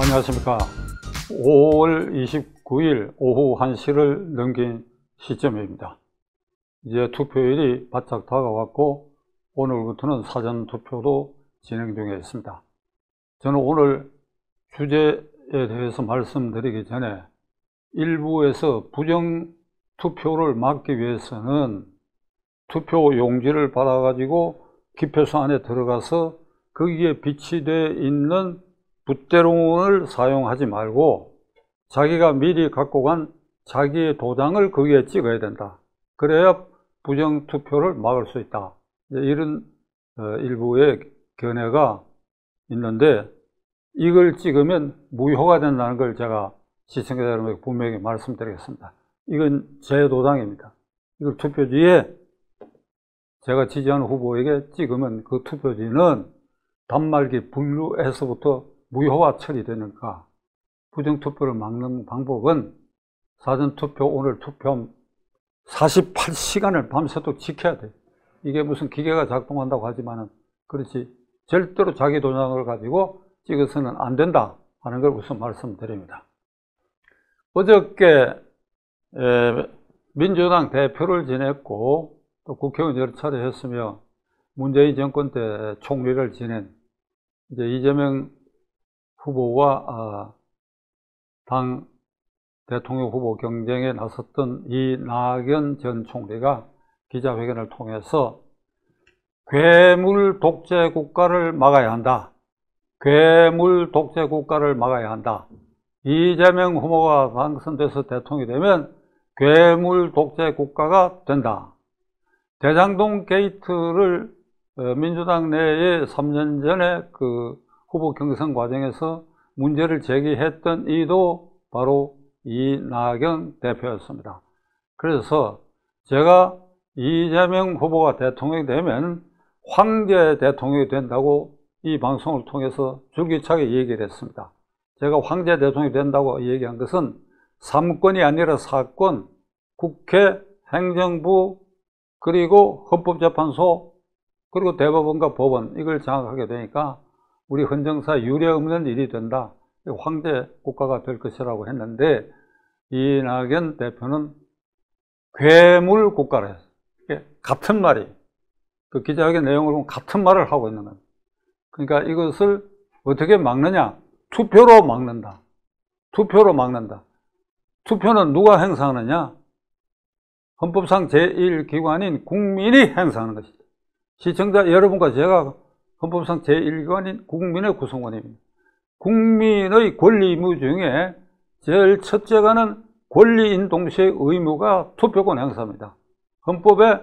안녕하십니까. 5월 29일 오후 1시를 넘긴 시점입니다. 이제 투표일이 바짝 다가왔고 오늘부터는 사전투표도 진행 중에 있습니다. 저는 오늘 주제에 대해서 말씀드리기 전에 일부에서 부정투표를 막기 위해서는 투표 용지를 받아가지고 기표소 안에 들어가서 거기에 비치되어 있는 붓대롱을 사용하지 말고 자기가 미리 갖고 간 자기의 도장을 거기에 찍어야 된다. 그래야 부정투표를 막을 수 있다. 이런 일부의 견해가 있는데 이걸 찍으면 무효가 된다는 걸 제가 시청자 여러분에게 분명히 말씀드리겠습니다. 이건 제 도장입니다. 이걸 투표지에 제가 지지하는 후보에게 찍으면 그 투표지는 단말기 분류해서부터 무효화 처리되니까 부정투표를 막는 방법은 사전투표, 오늘 투표 48시간을 밤새도록 지켜야 돼요. 이게 무슨 기계가 작동한다고 하지만은 그렇지 절대로 자기 도장을 가지고 찍어서는 안 된다 하는 걸 우선 말씀드립니다. 어저께 민주당 대표를 지냈고 또 국회의원 여러 차례 했으며 문재인 정권 때 총리를 지낸 이제 이재명 후보와 당 대통령 후보 경쟁에 나섰던 이낙연 전 총리가 기자회견을 통해서 괴물 독재 국가를 막아야 한다. 괴물 독재 국가를 막아야 한다. 이재명 후보가 당선돼서 대통령이 되면 괴물 독재 국가가 된다. 대장동 게이트를 민주당 내에 3년 전에 그 후보 경선 과정에서 문제를 제기했던 이도 바로 이낙연 대표였습니다. 그래서 제가 이재명 후보가 대통령이 되면 황제 대통령이 된다고 이 방송을 통해서 줄기차게 얘기를 했습니다. 제가 황제 대통령이 된다고 얘기한 것은 3권이 아니라 4권, 국회, 행정부, 그리고 헌법재판소, 그리고 대법원과 법원, 이걸 장악하게 되니까 우리 헌정사에 유례없는 일이 된다. 황제 국가가 될 것이라고 했는데 이낙연 대표는 괴물 국가를 했어요. 같은 말이 그 기자회견 내용을 보면 같은 말을 하고 있는 겁니다. 그러니까 이것을 어떻게 막느냐? 투표로 막는다. 투표로 막는다. 투표는 누가 행사하느냐? 헌법상 제1기관인 국민이 행사하는 것이다. 시청자 여러분과 제가 헌법상 제1기관인 국민의 구성원입니다. 국민의 권리 의무 중에 제일 첫째가는 권리인 동시에 의무가 투표권 행사입니다. 헌법에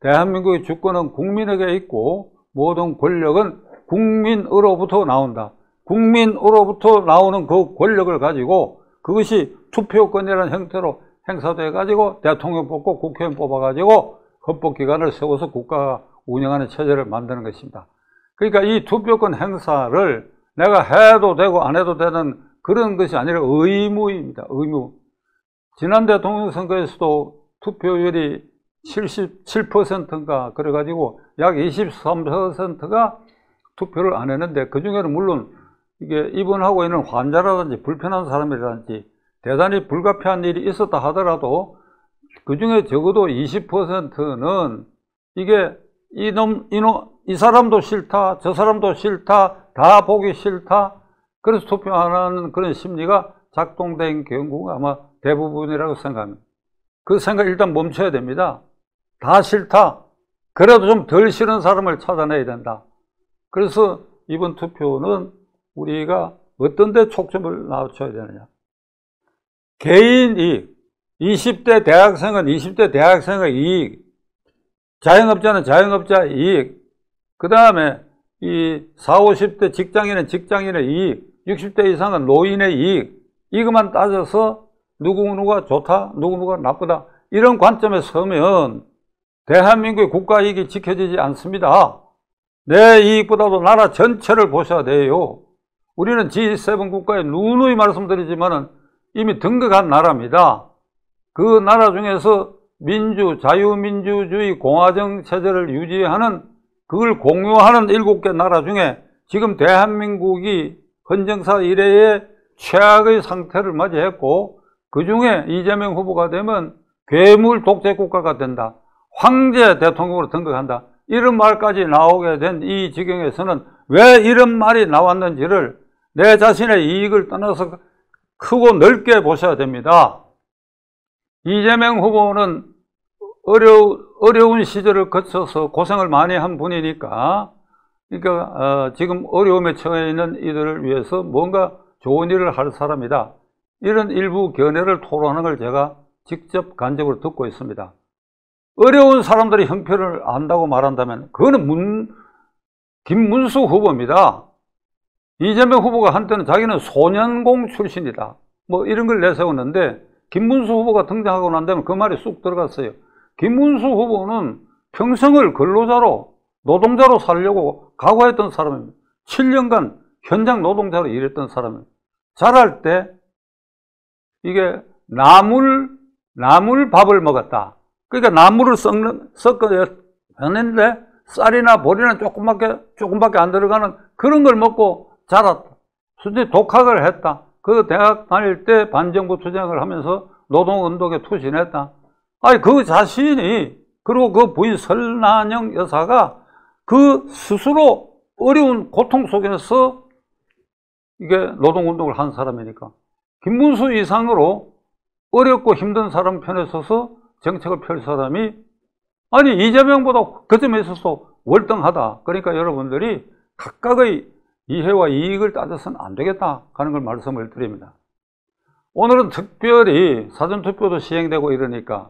대한민국의 주권은 국민에게 있고 모든 권력은 국민으로부터 나온다. 국민으로부터 나오는 그 권력을 가지고 그것이 투표권이라는 형태로 행사돼 가지고 대통령 뽑고 국회의원 뽑아 가지고 헌법기관을 세워서 국가가 운영하는 체제를 만드는 것입니다. 그러니까 이 투표권 행사를 내가 해도 되고 안 해도 되는 그런 것이 아니라 의무입니다. 의무. 지난 대통령 선거에서도 투표율이 77%인가 그래가지고 약 23%가 투표를 안 했는데 그 중에는 물론 이게 입원하고 있는 환자라든지 불편한 사람이라든지 대단히 불가피한 일이 있었다 하더라도 그 중에 적어도 20%는 이게 이 사람도 싫다, 저 사람도 싫다, 다 보기 싫다. 그래서 투표 안 하는 그런 심리가 작동된 경우가 아마 대부분이라고 생각합니다. 그 생각 일단 멈춰야 됩니다. 다 싫다. 그래도 좀 덜 싫은 사람을 찾아내야 된다. 그래서 이번 투표는 우리가 어떤 데 초점을 맞춰야 되느냐. 개인 이익, 20대 대학생은 20대 대학생의 이익, 자영업자는 자영업자 이익, 그 다음에 이 40, 50대 직장인은 직장인의 이익, 60대 이상은 노인의 이익, 이것만 따져서 누구누가 좋다, 누구누가 나쁘다 이런 관점에 서면 대한민국의 국가 이익이 지켜지지 않습니다. 내 이익보다도 나라 전체를 보셔야 돼요. 우리는 G7 국가에 누누이 말씀드리지만은 이미 등극한 나라입니다. 그 나라 중에서 자유민주주의 공화정 체제를 유지하는 그걸 공유하는 7개 나라 중에 지금 대한민국이 헌정사 이래에 최악의 상태를 맞이했고, 그 중에 이재명 후보가 되면 괴물 독재 국가가 된다, 황제 대통령으로 등극한다, 이런 말까지 나오게 된 이 지경에서는 왜 이런 말이 나왔는지를 내 자신의 이익을 떠나서 크고 넓게 보셔야 됩니다. 이재명 후보는 어려운 시절을 거쳐서 고생을 많이 한 분이니까, 그러니까 지금 어려움에 처해 있는 이들을 위해서 뭔가 좋은 일을 할 사람이다, 이런 일부 견해를 토로하는 걸 제가 직접 간접으로 듣고 있습니다. 어려운 사람들의 형편을 안다고 말한다면 그거는 김문수 후보입니다. 이재명 후보가 한때는 자기는 소년공 출신이다, 뭐 이런 걸 내세웠는데, 김문수 후보가 등장하고 난 다음에 그 말이 쑥 들어갔어요. 김문수 후보는 평생을 근로자로, 노동자로 살려고 각오했던 사람입니다. 7년간 현장 노동자로 일했던 사람입니다. 자랄 때 이게 나물밥을 먹었다. 그러니까 나물을 섞어냈는데 쌀이나 보리나 조금밖에 안 들어가는 그런 걸 먹고 자랐다. 순전히 독학을 했다. 그 대학 다닐 때 반정부 투쟁을 하면서 노동운동에 투신했다. 아니, 그 자신이, 그리고 그 부인 설난영 여사가 그 스스로 어려운 고통 속에서 이게 노동운동을 한 사람이니까, 김문수 이상으로 어렵고 힘든 사람 편에 서서 정책을 펼 사람이, 아니, 이재명보다 그 점에 있어서 월등하다. 그러니까 여러분들이 각각의 이해와 이익을 따져서는 안 되겠다 하는 걸 말씀을 드립니다. 오늘은 특별히 사전투표도 시행되고 이러니까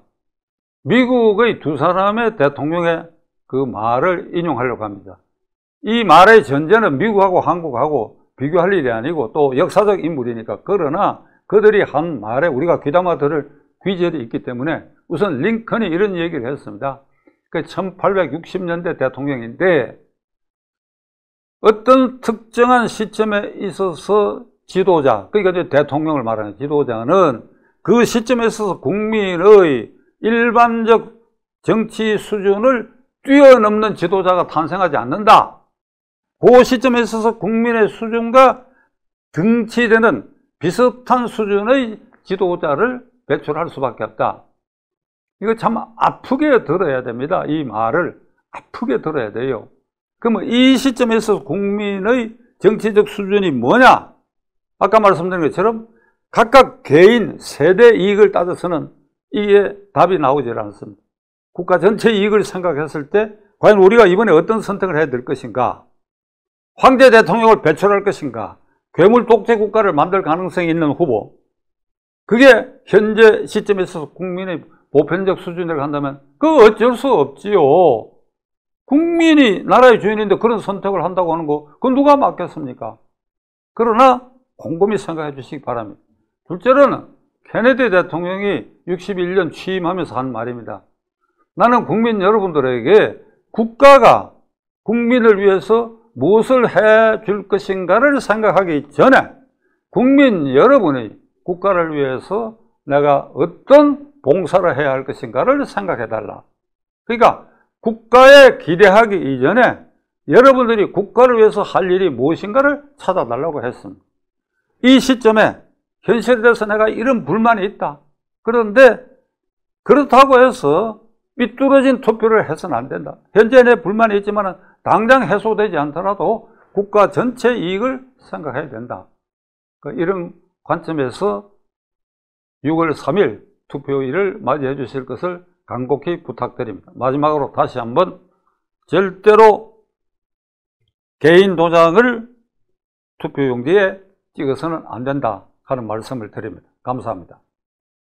미국의 두 사람의 대통령의 그 말을 인용하려고 합니다. 이 말의 전제는 미국하고 한국하고 비교할 일이 아니고 또 역사적 인물이니까, 그러나 그들이 한 말에 우리가 귀담아 들을 귀절이 있기 때문에 우선 링컨이 이런 얘기를 했습니다. 그 1860년대 대통령인데, 어떤 특정한 시점에 있어서 지도자, 그러니까 이제 대통령을 말하는 지도자는 그 시점에 있어서 국민의 일반적 정치 수준을 뛰어넘는 지도자가 탄생하지 않는다. 그 시점에 있어서 국민의 수준과 등치되는 비슷한 수준의 지도자를 배출할 수밖에 없다. 이거 참 아프게 들어야 됩니다. 이 말을 아프게 들어야 돼요. 그러면 이 시점에 있어서 국민의 정치적 수준이 뭐냐? 아까 말씀드린 것처럼 각각 개인 세대 이익을 따져서는 이게 답이 나오질 않습니다. 국가 전체 이익을 생각했을 때 과연 우리가 이번에 어떤 선택을 해야 될 것인가? 황제 대통령을 배출할 것인가? 괴물 독재 국가를 만들 가능성이 있는 후보, 그게 현재 시점에 있어서 국민의 보편적 수준으로 한다면 그거 어쩔 수 없지요. 국민이 나라의 주인인데 그런 선택을 한다고 하는 거, 그건 누가 맡겠습니까? 그러나 곰곰이 생각해 주시기 바랍니다. 둘째로는 케네디 대통령이 61년 취임하면서 한 말입니다. 나는 국민 여러분들에게 국가가 국민을 위해서 무엇을 해 줄 것인가를 생각하기 전에 국민 여러분이 국가를 위해서 내가 어떤 봉사를 해야 할 것인가를 생각해 달라. 그러니까 국가에 기대하기 이전에 여러분들이 국가를 위해서 할 일이 무엇인가를 찾아달라고 했습니다. 이 시점에 현실에 대해서 내가 이런 불만이 있다. 그런데 그렇다고 해서 삐뚤어진 투표를 해서는 안 된다. 현재 내 불만이 있지만 당장 해소되지 않더라도 국가 전체 이익을 생각해야 된다. 이런 관점에서 6월 3일 투표일을 맞이해 주실 것을 간곡히 부탁드립니다. 마지막으로 다시 한번 절대로 개인 도장을 투표용지에 찍어서는 안 된다 하는 말씀을 드립니다. 감사합니다.